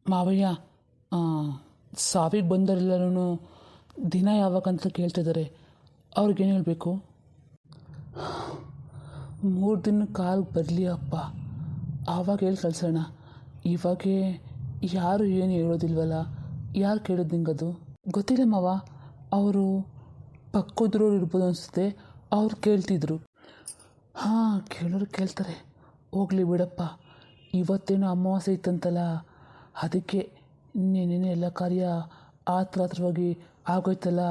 ಮಾವಯ್ಯ, ಸಾವಿಗೆ ಬಂದರೆಲ್ಲರೂ ದಿನ ಯಾವಾಗಂತ ಕೇಳ್ತಿದ್ದಾರೆ. ಅವ್ರಿಗೇನು ಹೇಳಬೇಕು? 3 ದಿನ ಕಾಲು ಬರಲಿ ಅಪ್ಪ, ಆವಾಗ ಹೇಳಿ ಕಳ್ಸೋಣ. ಇವಾಗೇ ಯಾರು ಏನು ಹೇಳೋದಿಲ್ವಲ್ಲ, ಯಾರು ಕೇಳೋದು ನಿಂಗದು? ಗೊತ್ತಿಲ್ಲ ಮಾವ, ಅವರು ಪಕ್ಕದ್ರವ್ರು ಇರ್ಬೋದು ಅನಿಸುತ್ತೆ, ಅವ್ರು ಕೇಳ್ತಿದ್ರು. ಹಾಂ, ಕೇಳೋರು ಕೇಳ್ತಾರೆ, ಹೋಗಲಿ ಬಿಡಪ್ಪ. ಇವತ್ತೇನು ಅಮಾವಾಸ್ಯೆ ಇತ್ತಂತಲ್ಲ, ಅದಕ್ಕೆ ನೀನೇನು ಎಲ್ಲ ಕಾರ್ಯ ಆತ್ರವಾಗಿ ಆಗೋಯ್ತಲ್ಲ,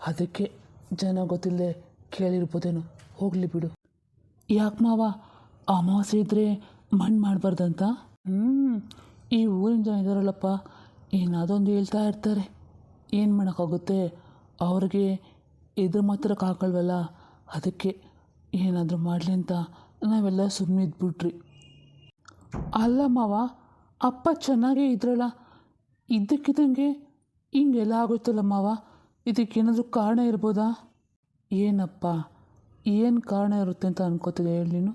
ಅದಕ್ಕೆ ಜನ ಗೊತ್ತಿಲ್ಲದೆ ಕೇಳಿರ್ಬೋದೇನೋ. ಹೋಗಲಿ ಬಿಡು. ಯಾಕೆ ಮಾವ, ಅಮಾವಾಸ್ಯೆ ಇದ್ದರೆ ಮಣ್ಣು ಮಾಡಬಾರ್ದಂತ? ಈ ಊರಿನ ಜನ ಇದ್ದಾರಲ್ಲಪ್ಪ, ಏನಾದೊಂದು ಹೇಳ್ತಾ ಇರ್ತಾರೆ. ಏನು ಮಾಡೋಕ್ಕಾಗುತ್ತೆ, ಅವ್ರಿಗೆ ಎದುರು ಮಾತ್ರಕ್ಕಾಗಲ್ವಲ್ಲ, ಅದಕ್ಕೆ ಏನಾದರೂ ಮಾಡಲಿ ಅಂತ ನಾವೆಲ್ಲ ಸುಮ್ಮನೆ ಇದ್ಬಿಟ್ರಿ. ಅಲ್ಲ ಮಾವ, ಅಪ್ಪ ಚೆನ್ನಾಗೇ ಇದ್ರಲ್ಲ, ಇದ್ದಕ್ಕಿದ್ದಂಗೆ ಹಿಂಗೆಲ್ಲ ಆಗೋಯ್ತಲ್ಲ ಮಾವ, ಇದಕ್ಕೇನಾದರೂ ಕಾರಣ ಇರ್ಬೋದಾ? ಏನಪ್ಪ, ಏನು ಕಾರಣ ಇರುತ್ತೆ ಅಂತ ಅನ್ಕೋತಿದ್ದೆ ಹೇಳಿ ನೀನು?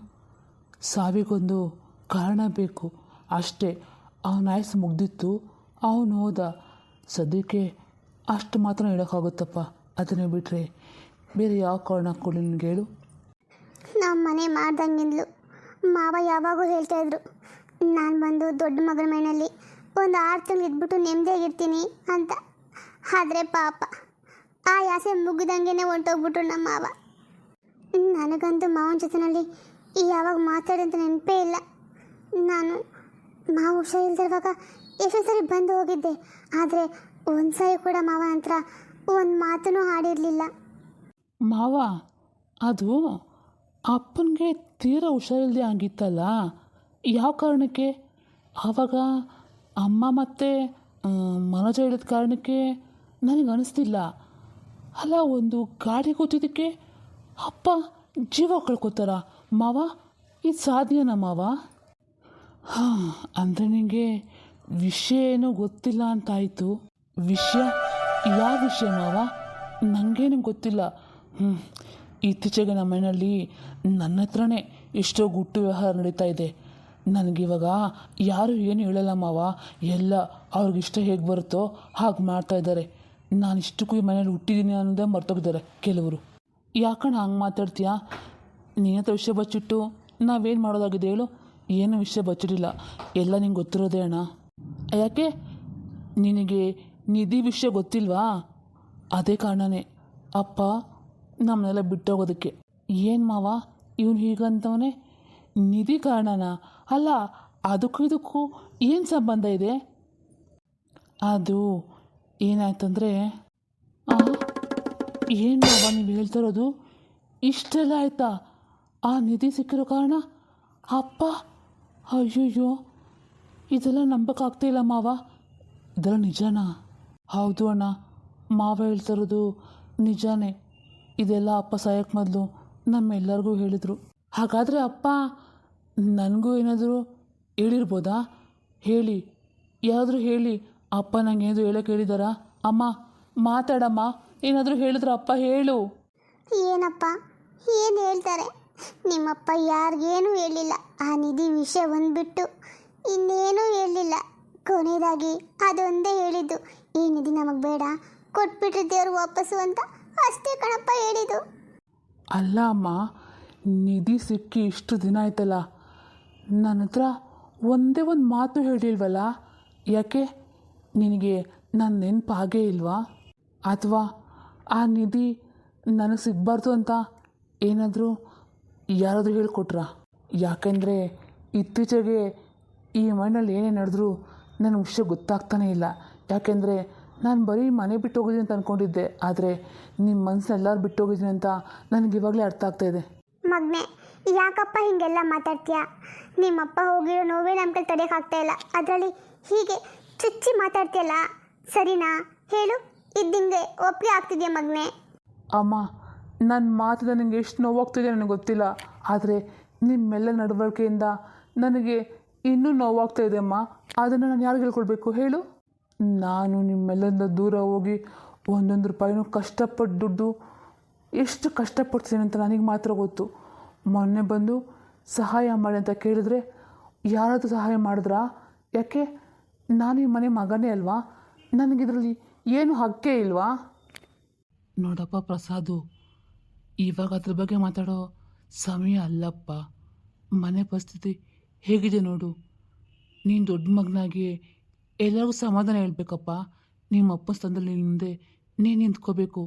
ಸಾವಿಗೊಂದು ಕಾರಣ ಬೇಕು ಅಷ್ಟೇ. ಅವನ ಆಯಸ್ಸು ಮುಗ್ದಿತ್ತು, ಅವನು ಹೋದ. ಸದ್ಯಕ್ಕೆ ಅಷ್ಟು ಮಾತ್ರ ಹೇಳೋಕ್ಕಾಗುತ್ತಪ್ಪ. ಅದನ್ನೇ ಬಿಟ್ಟರೆ ಬೇರೆ ಯಾವ ಕಾರಣ ಕೊಡಲಿ ನಿನಗೆ ಹೇಳು? ನಮ್ಮ ಮನೆ ಮಾಡ್ದಂಗಿಂದ್ಲು ಮಾವ ಯಾವಾಗೂ ಹೇಳ್ತಾಯಿದ್ರು, ನಾನು ಬಂದು ದೊಡ್ಡ ಮಗಳ ಮನೆಯಲ್ಲಿ ಒಂದು 6 ತಿಂಗಳು ಇದ್ಬಿಟ್ಟು ನೆಮ್ಮದಿಯಾಗಿರ್ತೀನಿ ಅಂತ. ಆದರೆ ಪಾಪ ಆ ಆಸೆ ಮುಗಿದಂಗೆ ಹೊಂಟೋಗ್ಬಿಟ್ರು ನಮ್ಮ ಮಾವ. ನನಗಂತೂ ಮಾವನ ಜೊತೆಯಲ್ಲಿ ಯಾವಾಗ ಮಾತಾಡೋಂಥ ನೆನಪೇ ಇಲ್ಲ. ನಾನು ಮಾವ ಹುಷಾರಿಲ್ದಿರುವಾಗ ಎಷ್ಟೋ ಸರಿ ಬಂದು ಹೋಗಿದ್ದೆ, ಆದರೆ ಒಂದು ಸಾರಿ ಕೂಡ ಮಾವ ಹತ್ರ ಒಂದು ಮಾತೂ ಆಡಿರಲಿಲ್ಲ. ಮಾವ, ಅದು ಅಪ್ಪನಿಗೆ ತೀರಾ ಹುಷಾರಿಲ್ಲದೆ ಆಗಿತ್ತಲ್ಲ, ಯಾವ ಕಾರಣಕ್ಕೆ? ಆವಾಗ ಅಮ್ಮ ಮತ್ತು ಮನೋಜ ಹೇಳಿದ ಕಾರಣಕ್ಕೆ ನನಗೆ ಅನಿಸ್ತಿಲ್ಲ. ಅಲ್ಲ, ಒಂದು ಗಾಡಿ ಕೂತಿದ್ದಕ್ಕೆ ಅಪ್ಪ ಜೀವ ಕಳ್ಕೊತಾರ ಮಾವ? ಇದು ಸಾಧ್ಯನಾ ಮಾವ? ಹಾಂ, ಅಂದರೆ ನಿನಗೆ ವಿಷಯ ಏನೋ ಗೊತ್ತಿಲ್ಲ ಅಂತಾಯಿತು. ವಿಷಯ? ಯಾವ ವಿಷಯ ಮಾವ? ನನಗೇನು ಗೊತ್ತಿಲ್ಲ. ಇತ್ತೀಚೆಗೆ ನಮ್ಮ ಮನೆಯಲ್ಲಿ ನನ್ನ ಹತ್ರನೇ ಎಷ್ಟೋ ಗುಟ್ಟು ವ್ಯವಹಾರ ನಡೀತಾ ಇದೆ. ನನಗಿವಾಗ ಯಾರು ಏನು ಹೇಳಲ್ಲ ಮಾವ, ಎಲ್ಲ ಅವ್ರಿಗಿಷ್ಟ ಹೇಗೆ ಬರುತ್ತೋ ಹಾಗೆ ಮಾಡ್ತಾಯಿದ್ದಾರೆ. ನಾನು ಇಷ್ಟಕ್ಕೂ ಈ ಮನೇಲಿ ಹುಟ್ಟಿದ್ದೀನಿ ಅನ್ನೋದೇ ಮರ್ತೋಗಿದ್ದಾರೆ ಕೆಲವರು. ಯಾಕಣ್ಣ ಹಂಗೆ ಮಾತಾಡ್ತೀಯಾ? ನಿನ್ನತ್ರ ವಿಷಯ ಬಚ್ಚಿಟ್ಟು ನಾವೇನು ಮಾಡೋದಾಗಿದೆ ಹೇಳು? ಏನು ವಿಷಯ ಬಚ್ಚಿಡಿಲ್ಲ, ಎಲ್ಲ ನಿಂಗೆ ಗೊತ್ತಿರೋದೇ ಅಣ್ಣ. ಯಾಕೆ ನಿನಗೆ ನಿಧಿ ವಿಷಯ ಗೊತ್ತಿಲ್ವಾ? ಅದೇ ಕಾರಣನೇ ಅಪ್ಪ ನಮ್ಮನ್ನೆಲ್ಲ ಬಿಟ್ಟೋಗೋದಕ್ಕೆ. ಏನು ಮಾವ, ಇವನು ಹೀಗಂತವನೇ? ನಿಧಿ ಕಾರಣನಾ? ಅಲ್ಲ, ಅದಕ್ಕೂ ಇದಕ್ಕೂ ಏನು ಸಂಬಂಧ ಇದೆ? ಅದು ಏನಾಯ್ತಂದರೆ, ಏನು ಮಾವ ನೀವು ಹೇಳ್ತಿರೋದು? ಇಷ್ಟೆಲ್ಲ ಆಯಿತಾ? ಆ ನಿಧಿ ಸಿಕ್ಕಿರೋ ಕಾರಣ ಅಪ್ಪ? ಅಯ್ಯಯ್ಯೋ, ಇದೆಲ್ಲ ನಂಬಕ್ಕಾಗ್ತಾಯಿಲ್ಲ ಮಾವ. ಇದೆಲ್ಲ ನಿಜನಾ? ಹೌದು ಅಣ್ಣ, ಮಾವ ಹೇಳ್ತಿರೋದು ನಿಜಾನೇ. ಇದೆಲ್ಲ ಅಪ್ಪ ಸಾಯಕ್ಕೆ ಮೊದಲು ನಮ್ಮೆಲ್ಲರಿಗೂ ಹೇಳಿದರು. ಹಾಗಾದರೆ ಅಪ್ಪ ನನಗೂ ಏನಾದರೂ ಹೇಳಿರ್ಬೋದಾ? ಹೇಳಿ, ಯಾರಾದರೂ ಹೇಳಿ. ಅಪ್ಪ ನಂಗೆ ಏನಾದರೂ ಹೇಳೋಕೆ ಹೇಳಿದಾರಾ? ಅಮ್ಮ ಮಾತಾಡಮ್ಮ, ಏನಾದರೂ ಹೇಳಿದ್ರ ಅಪ್ಪ? ಹೇಳು. ಏನಪ್ಪ, ಏನು ಹೇಳ್ತಾರೆ? ನಿಮ್ಮಪ್ಪ ಯಾರಿಗೇನೂ ಹೇಳಿಲ್ಲ. ಆ ನಿಧಿ ವಿಷಯ ಬಂದುಬಿಟ್ಟು ಇನ್ನೇನೂ ಹೇಳಲಿಲ್ಲ. ಕೊನೆಯದಾಗಿ ಅದೊಂದೇ ಹೇಳಿದ್ದು, ಈ ನಿಧಿ ನಮಗೆ ಬೇಡ, ಕೊಟ್ಬಿಟ್ರೆ ದೇವರು ವಾಪಸ್ಸು ಅಂತ ಅಷ್ಟೇ ಕಣಪ್ಪ ಹೇಳಿದ್ದು. ಅಲ್ಲ ಅಮ್ಮ, ನಿಧಿ ಸಿಕ್ಕಿ ಇಷ್ಟು ದಿನ ಆಯ್ತಲ್ಲ, ನನ್ನ ಹತ್ರ ಒಂದೇ ಒಂದು ಮಾತು ಹೇಳಿಲ್ವಲ್ಲ? ಯಾಕೆ ನಿನಗೆ ನನ್ನ ನೆನಪು ಹಾಗೇ ಇಲ್ವಾ? ಅಥವಾ ಆ ನಿಧಿ ನನಗೆ ಸಿಗಬಾರ್ದು ಅಂತ ಏನಾದರೂ ಯಾರಾದರೂ ಹೇಳಿಕೊಟ್ರಾ? ಯಾಕೆಂದರೆ ಇತ್ತೀಚೆಗೆ ಈ ಮಣ್ಣಲ್ಲಿ ಏನೇ ನಡೆದ್ರೂ ನನಗೆ ವಿಷಯ ಗೊತ್ತಾಗ್ತಾನೇ ಇಲ್ಲ. ಯಾಕೆಂದರೆ ನಾನು ಬರೀ ಮನೆ ಬಿಟ್ಟು ಹೋಗಿದ್ದೀನಿ ಅಂತ ಅಂದ್ಕೊಂಡಿದ್ದೆ, ಆದರೆ ನಿಮ್ಮ ಮನಸ್ಸನ್ನ ಎಲ್ಲರೂ ಬಿಟ್ಟು ಹೋಗಿದ್ದೀನಿ ಅಂತ ನನಗೆ ಇವಾಗಲೇ ಅರ್ಥ ಆಗ್ತಾಯಿದೆ. ಮಗನೇ, ಯಾಕಪ್ಪ ಹೀಗೆಲ್ಲ ಮಾತಾಡ್ತೀಯಾ? ನಿಮ್ಮಪ್ಪ ಹೋಗಿರೋ ನೋವೇ ನಮ್ಮ ಕೈಲಿ ತಡೆಯೋಕ್ಕಾಗ್ತಾ ಇಲ್ಲ, ಅದರಲ್ಲಿ ಹೀಗೆ ಚುಚ್ಚಿ ಮಾತಾಡ್ತೀಯಲ್ಲ, ಸರಿನಾ? ಹೇಳು, ಇದ್ದಿಂಗೆ ಒಪ್ಪಿಗೆ ಆಗ್ತಿದೆಯಾ ಮಗನೇ? ಅಮ್ಮ, ನನ್ನ ಮಾತು ನನಗೆ ಎಷ್ಟು ನೋವಾಗ್ತಿದೆ ನನಗೆ ಗೊತ್ತಿಲ್ಲ, ಆದರೆ ನಿಮ್ಮೆಲ್ಲ ನಡವಳಿಕೆಯಿಂದ ನನಗೆ ಇನ್ನೂ ನೋವಾಗ್ತಾಯಿದೆ ಅಮ್ಮ. ಅದನ್ನು ನಾನು ಯಾರಿಗೆ ಹೇಳ್ಕೊಳ್ಬೇಕು ಹೇಳು? ನಾನು ನಿಮ್ಮೆಲ್ಲರಿಂದ ದೂರ ಹೋಗಿ ಒಂದೊಂದು ರೂಪಾಯಿನೂ ಕಷ್ಟಪಟ್ಟು ದುಡ್ಡು ಎಷ್ಟು ಕಷ್ಟಪಡ್ತೀನಿ ಅಂತ ನನಗೆ ಮಾತ್ರ ಗೊತ್ತು. ಮೊನ್ನೆ ಬಂದು ಸಹಾಯ ಮಾಡಿ ಅಂತ ಕೇಳಿದ್ರೆ ಯಾರಾದರೂ ಸಹಾಯ ಮಾಡಿದ್ರಾ? ಯಾಕೆ ನಾನು ಈ ಮನೆ ಮಗನೇ ಅಲ್ವಾ? ನನಗಿದ್ರಲ್ಲಿ ಏನು ಹಕ್ಕೇ ಇಲ್ವಾ? ನೋಡಪ್ಪ ಪ್ರಸಾದು, ಇವಾಗ ಅದ್ರ ಬಗ್ಗೆ ಮಾತಾಡೋ ಸಮಯ ಅಲ್ಲಪ್ಪ. ಮನೆ ಪರಿಸ್ಥಿತಿ ಹೇಗಿದೆ ನೋಡು. ನೀನು ದೊಡ್ಡ ಮಗನಾಗಿ ಎಲ್ಲರಿಗೂ ಸಮಾಧಾನ ಹೇಳ್ಬೇಕಪ್ಪ. ನಿಮ್ಮ ಅಪ್ಪನ ಸ್ಥಾನದಲ್ಲಿ ನಿನ್ನ ಮುಂದೆ ನೀನು ನಿಂತ್ಕೋಬೇಕು.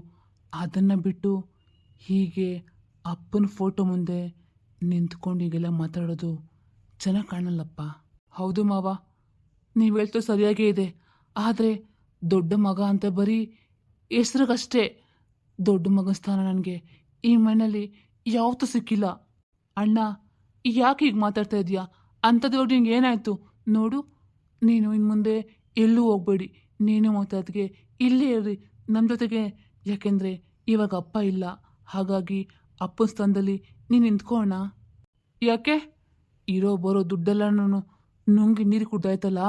ಅದನ್ನು ಬಿಟ್ಟು ಹೀಗೆ ಅಪ್ಪನ ಫೋಟೋ ಮುಂದೆ ನಿಂತ್ಕೊಂಡು ಹೀಗೆಲ್ಲ ಮಾತಾಡೋದು ಚೆನ್ನಾಗಿ ಕಾಣಲ್ಲಪ್ಪ. ಹೌದು ಮಾವ, ನೀವು ಹೇಳ್ತೋ ಸರಿಯಾಗೇ ಇದೆ. ಆದರೆ ದೊಡ್ಡ ಮಗ ಅಂತ ಬರೀ ಹೆಸ್ರಿಗಷ್ಟೇ. ದೊಡ್ಡ ಮಗನ ಸ್ಥಾನ ನನಗೆ ಈ ಮನೆಯಲ್ಲಿ ಯಾವತ್ತೂ ಸಿಕ್ಕಿಲ್ಲ. ಅಣ್ಣ, ಯಾಕೆ ಹೀಗೆ ಮಾತಾಡ್ತಾ ಇದೆಯಾ? ಅಂಥದ್ದು ನಿಂಗೆ ಏನಾಯಿತು ನೋಡು. ನೀನು ಇನ್ನು ಮುಂದೆ ಎಲ್ಲೂ ಹೋಗಬೇಡಿ. ನೀನು ಮಾತಾಡ್ತಿಗೆ ಇಲ್ಲೇ ಇರ್ರಿ ನಮ್ಮ ಜೊತೆಗೆ. ಯಾಕೆಂದರೆ ಇವಾಗ ಅಪ್ಪ ಇಲ್ಲ, ಹಾಗಾಗಿ ಅಪ್ಪನ ಸ್ಥಾನದಲ್ಲಿ ನೀನು ನಿಂತ್ಕೋಣ. ಯಾಕೆ? ಇರೋ ಬರೋ ದುಡ್ಡೆಲ್ಲನೂ ನುಂಗಿ ನೀರು ಕುಡ್ದಾಯ್ತಲ್ಲ,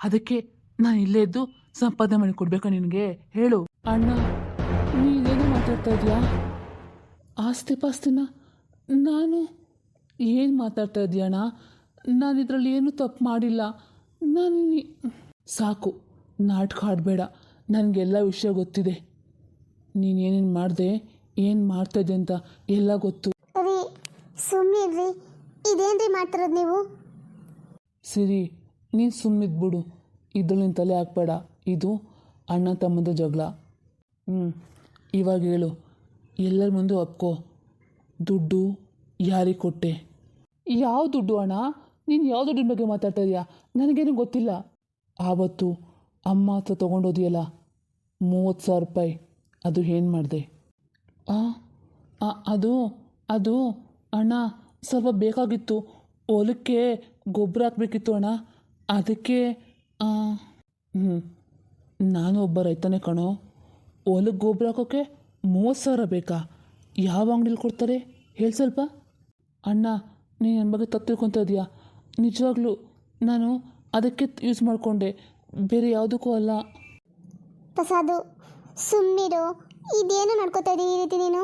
ಅದಕ್ಕೆ ನಾನು ಇಲ್ಲೇ ಇದ್ದು ಸಂಪಾದನೆ ಮಾಡಿ ಕೊಡ್ಬೇಕಾ ನಿನಗೆ? ಹೇಳು. ಅಣ್ಣ, ನೀನೇನು ಮಾತಾಡ್ತಾ ಇದೆಯಾ? ಆಸ್ತಿ ಪಾಸ್ತಿನ ನಾನು ಏನು ಮಾತಾಡ್ತಾ ಇದೆಯಣ್ಣ? ನಾನು ಇದರಲ್ಲಿ ಏನೂ ತಪ್ಪು ಮಾಡಿಲ್ಲ. ನಾನು ಸಾಕು, ನಾಟಕ ಆಡಬೇಡ. ನನಗೆಲ್ಲ ವಿಷಯ ಗೊತ್ತಿದೆ. ನೀನೇನೇನು ಮಾಡಿದೆ, ಏನು ಮಾಡ್ತಾಯಿದ್ದೆ ಅಂತ ಎಲ್ಲ ಗೊತ್ತು. ರೀ ಸುಮ್ಮನಿರ್ರಿ, ಇದೇನ್ರಿ ಮಾಡ್ತಿರೋದು ನೀವು? ಸಿರಿ, ನೀನು ಸುಮ್ಮನಿದ್ಬಿಡು. ಇದ್ರಲ್ಲಿ ನಿನ್ನ ತಲೆ ಹಾಕ್ಬೇಡ. ಇದು ಅಣ್ಣ ತಮ್ಮದ ಜಗಳ. ಇವಾಗ ಹೇಳು, ಎಲ್ಲರ ಮುಂದೆ ಒಪ್ಕೋ. ದುಡ್ಡು ಯಾರಿಗೆ ಕೊಟ್ಟೆ? ಯಾವ ದುಡ್ಡು ಅಣ್ಣ? ನೀನು ಯಾವ ದುಡ್ಡಿನ ಬಗ್ಗೆ ಮಾತಾಡ್ತಾ ಇದೆಯಾ? ನನಗೇನು ಗೊತ್ತಿಲ್ಲ. ಆವತ್ತು ಅಮ್ಮ ಹತ್ರ ತೊಗೊಂಡೋದಿಯಲ್ಲ 30,000 ರೂಪಾಯಿ, ಅದು ಏನು ಮಾಡಿದೆ? ಅದು ಅದು ಅಣ್ಣ, ಸ್ವಲ್ಪ ಬೇಕಾಗಿತ್ತು. ಹೊಲಕ್ಕೆ ಗೊಬ್ಬರ ಹಾಕಬೇಕಿತ್ತು ಅಣ್ಣ, ಅದಕ್ಕೆ. ನಾನು ಒಬ್ಬ ರೈತನೇ ಕಣೋ. ಹೊಲಕ್ಕೆ ಗೊಬ್ಬರ ಹಾಕೋಕ್ಕೆ 30,000 ಬೇಕಾ? ಯಾವ ಅಂಗಡಿಲಿ ಕೊಡ್ತಾರೆ ಹೇಳಿ ಸ್ವಲ್ಪ. ಅಣ್ಣ, ನೀನು ನನ್ನ ಬಗ್ಗೆ ತಪ್ಪು ತಿಳ್ಕೊತಾ ಇದೆಯಾ? ನಿಜವಾಗ್ಲೂ ನಾನು ಅದಕ್ಕೆ ಯೂಸ್ ಮಾಡಿಕೊಂಡೆ, ಬೇರೆ ಯಾವುದಕ್ಕೂ ಅಲ್ಲ. ಪ್ರಸಾದು, ಸುಮ್ಮನಿರು. ಇದೇನು ನಡ್ಕೋತಾ ಇದ್ದೀವಿ ಈ ರೀತಿ ನೀನು?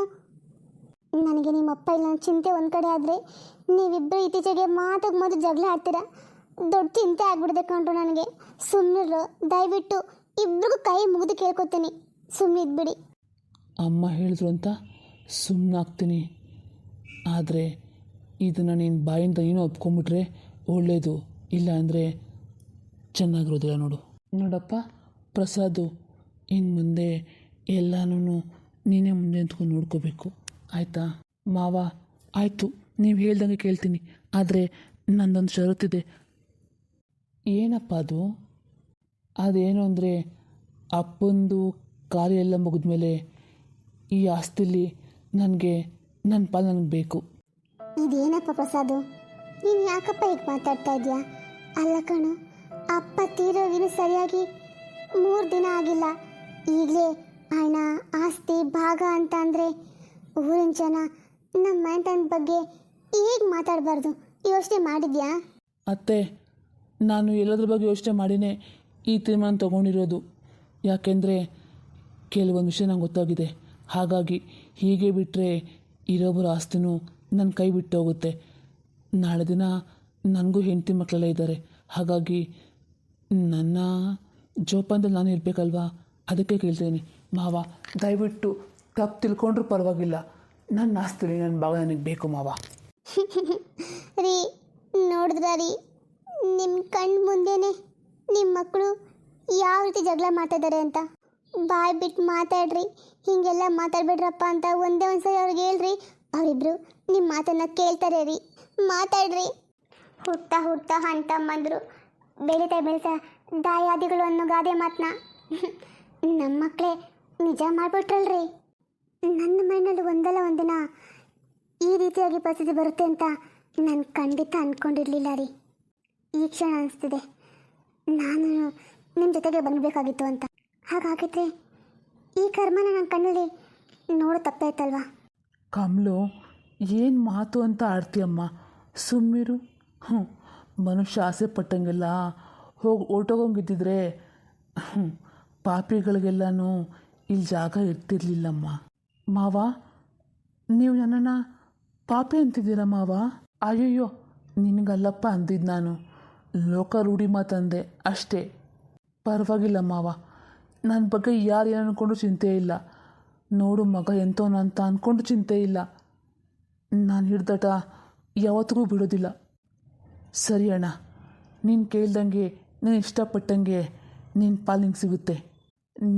ನನಗೆ ನಿಮ್ಮ ಅಪ್ಪ ಇಲ್ಲ ಚಿಂತೆ ಒಂದು ಕಡೆ ಆದರೆ, ನೀವಿಬ್ಬರು ಇತ್ತೀಚೆಗೆ ಮಾತಾಗ ಜಗಳ ಆಡ್ತೀರಾ. ದೊಡ್ಡ ಚಿಂತೆ ಆಗ್ಬಿಡಿದೆ ಕಂಡ್ರು ನನಗೆ. ಸುಮ್ಮನಿರು ದಯವಿಟ್ಟು. ಇಬ್ರಿಗೂ ಕೈ ಮುಗಿದು ಕೇಳ್ಕೊತೀನಿ, ಸುಮ್ಮನಿದ್ಬಿಡಿ. ಅಮ್ಮ ಹೇಳಿದ್ರು ಅಂತ ಸುಮ್ಮನಾಗ್ತೀನಿ. ಆದರೆ ಇದನ್ನು ನೀನು ಬಾಯಿಂದ ಏನೋ ಒಪ್ಕೊಂಬಿಟ್ರೆ ಒಳ್ಳೆಯದು, ಇಲ್ಲ ಅಂದರೆ ಚೆನ್ನಾಗಿರೋದಿಲ್ಲ ನೋಡು. ನೋಡಪ್ಪ ಪ್ರಸಾದು, ಇನ್ನು ಮುಂದೆ ಎಲ್ಲನೂ ನೀನೇ ಮುಂದೆ ನಿಂತ್ಕೊಂಡು ನೋಡ್ಕೋಬೇಕು, ಆಯಿತಾ? ಮಾವ, ಆಯಿತು, ನೀವು ಹೇಳ್ದಂಗೆ ಕೇಳ್ತೀನಿ. ಆದರೆ ನನ್ನದೊಂದು ಷರತ್ತಿದೆ. ಏನಪ್ಪ ಅದು? ಅದೇನು ಅಂದರೆ, ಅಪ್ಪಂದು ಕಾರ್ಯ ಎಲ್ಲ ಮುಗಿದ್ಮೇಲೆ ಈ ಆಸ್ತಿಲಿ ನನಗೆ ನನ್ನ ಪಾಲು ನನಗೆ ಬೇಕು. ಇದೇನಪ್ಪ ಪ್ರಸಾದು, ನೀನು ಯಾಕಪ್ಪ ಹೀಗೆ ಮಾತಾಡ್ತಾ ಇದೆಯಾ? ಅಲ್ಲ ಕಣು, ಅಪ್ಪ ತೀರೋಗಿನೂ ಸರಿಯಾಗಿ 3 ದಿನ ಆಗಿಲ್ಲ. ಈಗಲೇ ಹಣ ಆಸ್ತಿ ಭಾಗ ಅಂತ ಅಂದರೆ ಊರಿನ ಜನ ನಮ್ಮ ಮನೆತನದ ಬಗ್ಗೆ ಈಗ ಮಾತಾಡಬಾರ್ದು. ಯೋಚನೆ ಮಾಡಿದ್ಯಾ? ಅತ್ತೆ, ನಾನು ಎಲ್ಲದ್ರ ಬಗ್ಗೆ ಯೋಚನೆ ಮಾಡಿನೇ ಈ ತೀರ್ಮಾನ ತೊಗೊಂಡಿರೋದು. ಯಾಕೆಂದರೆ ಕೆಲವೊಂದು ವಿಷಯ ನಂಗೆ ಗೊತ್ತಾಗಿದೆ. ಹಾಗಾಗಿ ಹೀಗೆ ಬಿಟ್ಟರೆ ಇರೋಬ್ಬರ ಆಸ್ತಿನೂ ನನ್ನ ಕೈ ಬಿಟ್ಟು ಹೋಗುತ್ತೆ. ನಾಳೆ ದಿನ ನನಗೂ ಹೆಂಡತಿ ಮಕ್ಕಳೆಲ್ಲ ಇದ್ದಾರೆ. ಹಾಗಾಗಿ ನನ್ನ ಜೋಪಾನದಲ್ಲಿ ನಾನು ಇರಬೇಕಲ್ವಾ? ಅದಕ್ಕೆ ಕೇಳ್ತೀನಿ. ಮಾವ, ದಯವಿಟ್ಟು ತಪ್ಪು ತಿಳ್ಕೊಂಡ್ರೂ ಪರವಾಗಿಲ್ಲ, ನನ್ನ ಆಸ್ತಿಲಿ ನನ್ನ ಭಾಗ ನನಗೆ ಬೇಕು ಮಾವ. ರೀ, ನೋಡಿದ್ರ ರೀ, ನಿಮ್ಮ ಕಣ್ಣು ಮುಂದೆನೇ ನಿಮ್ಮ ಮಕ್ಕಳು ಯಾವ ರೀತಿ ಜಗಳ ಮಾಡ್ತಾಯಿದ್ದಾರೆ ಅಂತ. ಬಾಯ್ ಬಿಟ್ಟು ಮಾತಾಡ್ರಿ, ಹೀಗೆಲ್ಲ ಮಾತಾಡ್ಬಿಡ್ರಪ್ಪ ಅಂತ ಒಂದೇ ಒಂದು ಸರಿ ಅವ್ರಿಗೆ ಹೇಳ್ರಿ. ಅವರಿಬ್ರು ನಿಮ್ಮ ಮಾತನ್ನು ಕೇಳ್ತಾರೆ ರೀ. ಮಾತಾಡ್ರಿ. ಹುಟ್ಟ ಹುಟ್ಟ ಅಂತಮ್ಮಂದರು ಬೆಳೀತಾ ದಾಯಾದಿಗಳು ಅನ್ನೋ ಗಾದೆ ಮಾತನ್ನ ನಮ್ಮ ಮಕ್ಕಳೇ ನಿಜ ಮಾಡಿಬಿಟ್ರಲ್ರಿ. ನನ್ನ ಮೈನಲ್ಲಿ ಒಂದಲ್ಲ ಒಂದಿನ ಈ ರೀತಿಯಾಗಿ ಪರಿಸ್ಥಿತಿ ಬರುತ್ತೆ ಅಂತ ನಾನು ಖಂಡಿತ ಅಂದ್ಕೊಂಡಿರಲಿಲ್ಲ ರೀ. ಈ ಕ್ಷಣ ಅನಿಸ್ತಿದೆ ನಾನು ನಿಮ್ಮ ಜೊತೆಗೆ ಬಂದಬೇಕಾಗಿತ್ತು ಅಂತ. ಹಾಗಾಗಿದ್ರೆ ಈ ಕರ್ಮನ ನನ್ನ ಕಣ್ಣಲ್ಲಿ ನೋಡು ತಪ್ಪಾಯ್ತಲ್ವಾ? ಕಮಲು, ಏನು ಮಾತು ಅಂತ ಆಡ್ತೀಯಮ್ಮ, ಸುಮ್ಮಿರು. ಮನುಷ್ಯ ಆಸೆ ಪಟ್ಟಂಗೆಲ್ಲ ಹೊರ್ಟೋಗಂಗಿದ್ದಿದ್ರೆ ಪಾಪಿಗಳಿಗೆಲ್ಲನೂ ಇಲ್ಲಿ ಜಾಗ ಇರ್ತಿರ್ಲಿಲ್ಲಮ್ಮ. ಮಾವ, ನೀವು ನನ್ನನ್ನು ಪಾಪಿ ಅಂತಿದ್ದೀರ ಮಾವ? ಅಯ್ಯಯ್ಯೋ, ನಿನಗಲ್ಲಪ್ಪ ಅಂದಿದ್ದು ನಾನು. ಲೋಕ ರೂಢಿ ಮಾತಂದೆ ಅಷ್ಟೇ. ಪರವಾಗಿಲ್ಲ ಮಾವ, ನನ್ನ ಬಗ್ಗೆ ಯಾರು ಏನು ಅಂದ್ಕೊಂಡು ಚಿಂತೆ ಇಲ್ಲ. ನೋಡು ಮಗ ಎಂಥವನು ಅಂತ ಅಂದ್ಕೊಂಡು ಚಿಂತೆ ಇಲ್ಲ. ನಾನು ಹಿಡ್ದಾಟ ಯಾವತ್ತಿಗೂ ಬಿಡೋದಿಲ್ಲ. ಸರಿ ಅಣ್ಣ, ನೀನು ಕೇಳ್ದಂಗೆ ನೀನು ಇಷ್ಟಪಟ್ಟಂಗೆ ನಿನ್ನ ಪಾಲು ನಿಂಗೆ ಸಿಗುತ್ತೆ.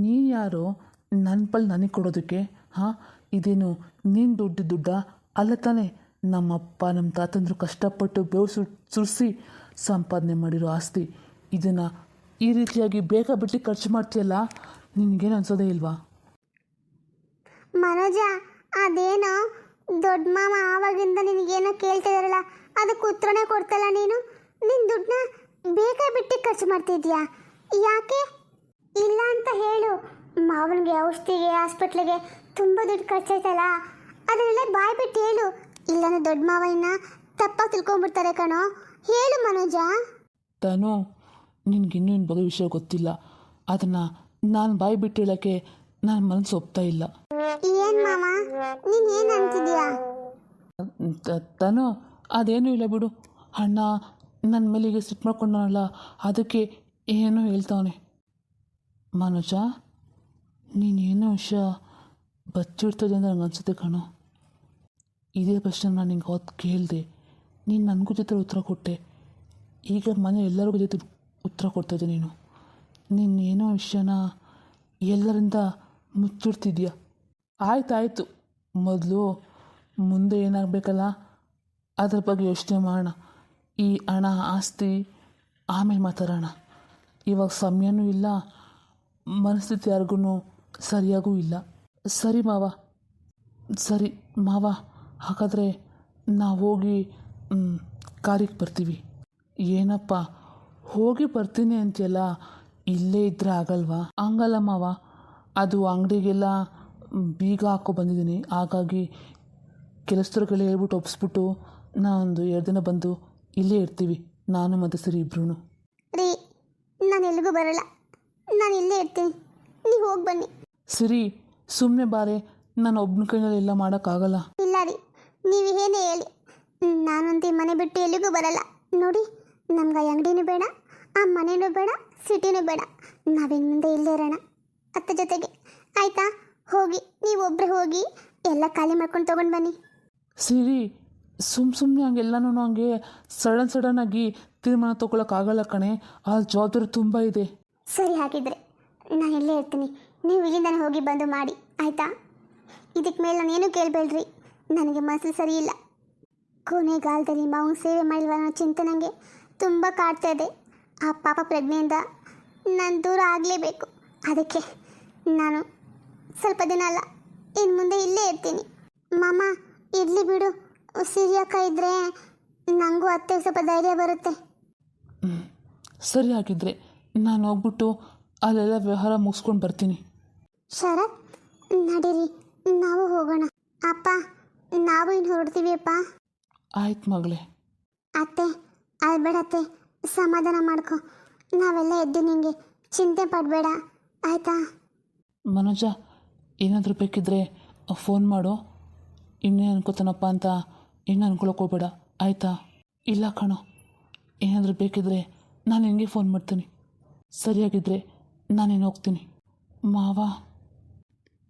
ನೀನು ಯಾರು ನನ್ನ ಪಾಲು ನನಗೆ ಕೊಡೋದಕ್ಕೆ? ಹಾಂ, ಇದೇನು ನೀನು ದುಡ್ಡ ಅಲ್ಲ ತಾನೇ? ನಮ್ಮಪ್ಪ ನಮ್ಮ ತಾತಂದರು ಕಷ್ಟಪಟ್ಟು ಬೆವರು ಸುರಿಸಿ ಸಂಪಾದನೆ ಮಾಡಿರೋ ಆಸ್ತಿ. ಇದನ್ನು ಈ ರೀತಿಯಾಗಿ ಬೇಗ ಬಿಟ್ಟು ಖರ್ಚು ಮಾಡ್ತೀಯಲ್ಲ, ನಿನಗೇನು ಅನ್ಸೋದೇ ಇಲ್ವಾ? ಮನೋಜ, ಅದೇನೋ ದೊಡ್ಡ ಮಾವ ಆವಾಗಿಂದ ನಿನಗೇನೋ ಕೇಳ್ತಾ ಇದಾರಲ್ಲ, ಅದಕ್ಕೆ ಉತ್ತರನೇ ಕೊಡ್ತಲ್ಲ ನೀನು. ನಿನ್ನ ದುಡ್ಡನ್ನ ಬೇಗ ಬಿಟ್ಟು ಖರ್ಚು ಮಾಡ್ತಿದ್ಯಾ? ಯಾಕೆ? ಇಲ್ಲ ಅಂತ ಹೇಳು. ಮಾವನಿಗೆ ಔಷಧಿಗೆ ಹಾಸ್ಪಿಟ್ಲಿಗೆ ತುಂಬ ದುಡ್ಡು ಖರ್ಚಾಯ್ತಲ್ಲ, ಅದನ್ನೆಲ್ಲ ಬಾಯ್ ಬಿಟ್ಟು ಹೇಳು. ಇಲ್ಲಾಂದ್ರೆ ದೊಡ್ಡ ಮಾವ ಇನ್ನ ತಪ್ಪಾಗಿ ತಿಳ್ಕೊಂಡ್ಬಿಡ್ತಾರೆ ಕಣೋ. ಹೇಳು ಮನೋಜ. ತಾನು ನಿನಗಿನ್ನೂ ಇನ್ನು ಬಗ್ಗೆ ವಿಷಯ ಗೊತ್ತಿಲ್ಲ. ಅದನ್ನು ನಾನು ಬಾಯಿ ಬಿಟ್ಟು ಹೇಳೋಕ್ಕೆ ನನ್ನ ಮನಸ್ಸು ಒಪ್ತಾ ಇಲ್ಲ. ಏನ್ ಮಾವ, ನೀನ್ ಏನ್ ಅಂತಿದ್ಯಾ? ತಾನು ಅದೇನೂ ಇಲ್ಲ ಬಿಡು. ಅಣ್ಣ ನನ್ನ ಮೇಲಿಗೆ ಸಿಟ್ಟು ಮಾಡ್ಕೊಂಡವನಲ್ಲ, ಅದಕ್ಕೆ ಏನೋ ಹೇಳ್ತಾವನೆ. ಮನೋಜ, ನೀನೇನೋ ವಿಷಯ ಬಚ್ಚಿಡ್ತದೆ ಅಂತ ನಂಗೆ ಅನ್ಸುತ್ತೆ ಕಣೋ. ಇದೇ ಪ್ರಶ್ನೆ ನಾನು ನಿಂಗೆ ಹೊತ್ತು ಕೇಳಿದೆ, ನೀನು ನನಗೂ ಜೊತೆ ಉತ್ತರ ಕೊಟ್ಟೆ. ಈಗ ಮನೆ ಎಲ್ಲರಿಗೂ ಜೊತೆ ಉತ್ತರ ಕೊಡ್ತಾಯಿದ್ದೆ. ನೀನು ಏನೋ ವಿಷಯನ ಎಲ್ಲರಿಂದ ಮುಚ್ಚಿಡ್ತಿದ್ಯಾ. ಆಯ್ತಾಯಿತು, ಮೊದಲು ಮುಂದೆ ಏನಾಗಬೇಕಲ್ಲ ಅದ್ರ ಬಗ್ಗೆ ಯೋಚನೆ ಮಾಡೋಣ. ಈ ಹಣ ಆಸ್ತಿ ಆಮೇಲೆ ಮಾತಾಡೋಣ. ಇವಾಗ ಸಮಯನೂ ಇಲ್ಲ, ಮನಸ್ಥಿತಿ ಯಾರಿಗೂ ಸರಿಯಾಗೂ ಇಲ್ಲ. ಸರಿ ಮಾವ, ಹಾಗಾದರೆ ನಾವು ಹೋಗಿ ಕಾರ್ಯಕ್ಕೆ ಬರ್ತೀವಿ. ಏನಪ್ಪ ಹೋಗಿ ಬರ್ತೀನಿ ಅಂತೀಯಲ್ಲ, ಇಲ್ಲೇ ಇದ್ದರೆ ಆಗಲ್ವಾ? ಹಂಗಲ್ಲ ಮಾವ, ಅದು ಅಂಗಡಿಗೆಲ್ಲ ಬೀಗ ಹಾಕೋ ಬಂದಿದ್ದೀನಿ. ಹಾಗಾಗಿ ಕೆಲಸದವ್ರಿಗೆಲ್ಲ ಹೇಳ್ಬಿಟ್ಟು ಒಪ್ಪಿಸ್ಬಿಟ್ಟು ನಾನೊಂದು 2 ದಿನ ಬಂದು ಇಲ್ಲೇ ಇರ್ತೀವಿ, ನಾನು ಮತ್ತು ಸರಿ ಇಬ್ರು. ರೀ, ನಾನು ಎಲ್ಲಿಗೂ ಬರಲ್ಲ, ನಾನು ಇಲ್ಲೇ ಇರ್ತೀನಿ, ನೀವು ಹೋಗಿ ಬನ್ನಿ. ಸರಿ, ಸುಮ್ಮನೆ ಬಾರೆ, ನಾನು ಒಬ್ಬನ ಕೈಯಲ್ಲಿ ಎಲ್ಲ ಮಾಡೋಕ್ಕಾಗಲ್ಲ. ಇಲ್ಲ ರೀ, ನೀವು ಏನೇ ಹೇಳಿ, ನಾನಂತೂ ಈ ಮನೆ ಬಿಟ್ಟು ಎಲ್ಲಿಗೂ ಬರಲ್ಲ. ನೋಡಿ, ನಮ್ಗೆ ಆ ಅಂಗಡಿನೂ ಬೇಡ, ಆ ಮನೆಯೂ ಬೇಡ, ಸಿಟಿನೂ ಬೇಡ. ನಾವಿನ್ನು ಮುಂದೆ ಇಲ್ಲೇ ಇರೋಣ ಅತ್ತ ಜೊತೆಗೆ. ಆಯಿತಾ? ಹೋಗಿ, ನೀವು ಒಬ್ಬರೇ ಹೋಗಿ ಎಲ್ಲ ಖಾಲಿ ಮಾಡ್ಕೊಂಡು ತೊಗೊಂಡು ಬನ್ನಿ. ಸಿರಿ, ಸುಮ್ಮನೆ ಹಂಗೆಲ್ಲನೂ ಹಂಗೆ ಸಡನ್ನಾಗಿ ತೀರ್ಮಾನ ತೊಗೊಳಕ್ಕಾಗಲ್ಲ ಕಣೆ. ಆ ಜವಾಬ್ದಾರಿ ತುಂಬ ಇದೆ. ಸರಿ, ಹಾಗಿದ್ರೆ ನಾನು ಇಲ್ಲೇ ಇರ್ತೀನಿ, ನೀವು ಇಲ್ಲಿಂದನೇ ಹೋಗಿ ಬಂದು ಮಾಡಿ, ಆಯಿತಾ? ಇದಕ್ಕೆ ಮೇಲೆ ನಾನು ಏನೂ ಕೇಳಬೇಡ್ರಿ, ನನಗೆ ಮನಸ್ಸು ಸರಿ ಇಲ್ಲ. ಕೊನೆಗಾಲದಲ್ಲಿ ಮಾವನ ಸೇವೆ ಮಾಡಿಲ್ವ ಅನ್ನೋ ಚಿಂತೆ ನನಗೆ ತುಂಬ ಕಾಡ್ತಾ ಇದೆ. ಆ ಪಾಪ ಪ್ರಜ್ಞೆಯಿಂದ ನಾನು ದೂರ ಆಗಲೇಬೇಕು. ಅದಕ್ಕೆ ನಾನು ಸ್ವಲ್ಪ ದಿನ ಅಲ್ಲ, ಇನ್ನು ಮುಂದೆ ಇಲ್ಲೇ ಇರ್ತೀನಿ. ಮಾಮ, ಇರಲಿ ಬಿಡು, ಸಿರಿಯಕ್ಕ ಇದ್ದರೆ ನನಗೂ ಅತ್ತೆ ಸ್ವಲ್ಪ ಧೈರ್ಯ ಬರುತ್ತೆ. ಸರಿ, ಹಾಗಿದ್ರೆ ನಾನು ಹೋಗ್ಬಿಟ್ಟು ಅಲ್ಲೆಲ್ಲ ವ್ಯವಹಾರ ಮುಗಿಸ್ಕೊಂಡು ಬರ್ತೀನಿ. ಶರತ್, ನಡೀರಿ, ನಾವು ಹೋಗೋಣ. ಅಪ್ಪ, ನಾವು ಇನ್ನು ಹೊರಡ್ತೀವಿ ಅಪ್ಪ. ಆಯ್ತು ಮಗಳೇ. ಅತ್ತೆ, ಅಲ್ಬೇಡತ್ತೆ, ಸಮಾಧಾನ ಮಾಡ್ಕೊ. ನಾವೆಲ್ಲ ಎದ್ದು ನಿಂಗೆ ಚಿಂತೆ ಪಡಬೇಡ, ಆಯಿತಾ? ಮನೋಜ, ಏನಾದರೂ ಬೇಕಿದ್ದರೆ ಫೋನ್ ಮಾಡು. ಇನ್ನೇ ಅನ್ಕೋತಾನಪ್ಪ ಅಂತ ಇನ್ನೂ ಅನ್ಕೊಳಕ್ಕೆ ಹೋಗ್ಬೇಡ, ಆಯಿತಾ? ಇಲ್ಲ ಕಣೋ, ಏನಾದರೂ ಬೇಕಿದ್ದರೆ ನಾನು ನಿನಗೆ ಫೋನ್ ಮಾಡ್ತೀನಿ. ಸರಿಯಾಗಿದ್ದರೆ ನಾನೇನು ಹೋಗ್ತೀನಿ. ಮಾವ,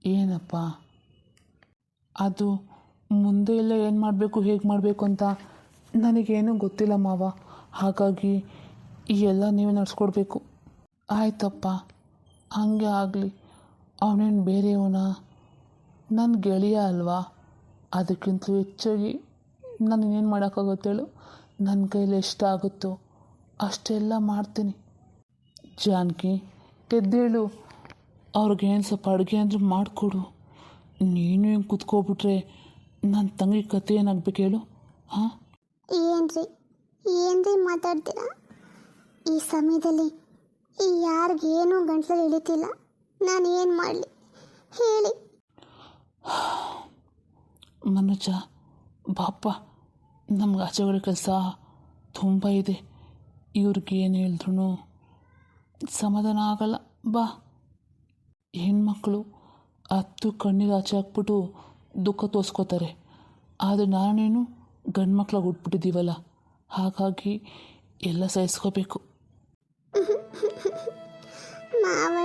ಏನಪ್ಪ ಅದು ಮುಂದೆ ಎಲ್ಲ ಏನು ಮಾಡಬೇಕು, ಹೇಗೆ ಮಾಡಬೇಕು ಅಂತ ನನಗೇನೂ ಗೊತ್ತಿಲ್ಲ ಮಾವ. ಹಾಗಾಗಿ ಈ ಎಲ್ಲ ನೀವೇ ನಡೆಸ್ಕೊಡ್ಬೇಕು. ಆಯ್ತಪ್ಪ, ಹಾಗೆ ಆಗಲಿ. ಅವನೇನು ಬೇರೆಯವನ? ನನ್ನ ಗೆಳೆಯ ಅಲ್ವಾ? ಅದಕ್ಕಿಂತಲೂ ಹೆಚ್ಚಾಗಿ ನಾನು ಇನ್ನೇನು ಮಾಡೋಕ್ಕಾಗುತ್ತೇಳು? ನನ್ನ ಕೈಲಿ ಎಷ್ಟಾಗುತ್ತೋ ಅಷ್ಟೆಲ್ಲ ಮಾಡ್ತೀನಿ. ಜಾನಕಿ, ಎದ್ದೇಳು, ಅವ್ರಿಗೇನು ಸ್ವಲ್ಪ ಅಡುಗೆ ಅಂದರೆ ಮಾಡಿಕೊಡು. ನೀನು ಹಿಂಗೆ ಕುತ್ಕೊಬಿಟ್ರೆ ನನ್ನ ತಂಗಿ ಕತೆ ಏನಾಗಬೇಕು ಹೇಳು? ಹಾಂ, ಏನ್ರಿ ಮಾತಾಡ್ತೀರಾ? ಈ ಸಮಯದಲ್ಲಿ ಯಾರಿಗೇನೂ ಗಂಟ್ಲಲ್ಲಿ ಇಳಿತಿಲ್ಲ. ನಾನು ಏನು ಮಾಡಲಿ ಹೇಳಿ? ಮನೋಜ, ಬಾಪ, ನಮ್ಗೆ ಆಚೆಗಡೆ ಕೆಲಸ ತುಂಬ ಇದೆ. ಇವ್ರಿಗೆ ಏನು ಹೇಳಿದ್ರು ಸಮಾಧಾನ ಆಗಲ್ಲ. ಬಾ. ಹೆಣ್ಮಕ್ಳು 10 ಕಣ್ಣೀರು ಆಚೆ ಹಾಕ್ಬಿಟ್ಟು ದುಃಖ ತೋರಿಸ್ಕೋತಾರೆ. ಆದರೆ ನಾನೇನು ಗಂಡು ಮಕ್ಳಾಗಿ ಹುಟ್ಬಿಟ್ಟಿದ್ದೀವಲ್ಲ, ಹಾಗಾಗಿ ಎಲ್ಲ ಸಹಿಸ್ಕೋಬೇಕು. ಮಾವ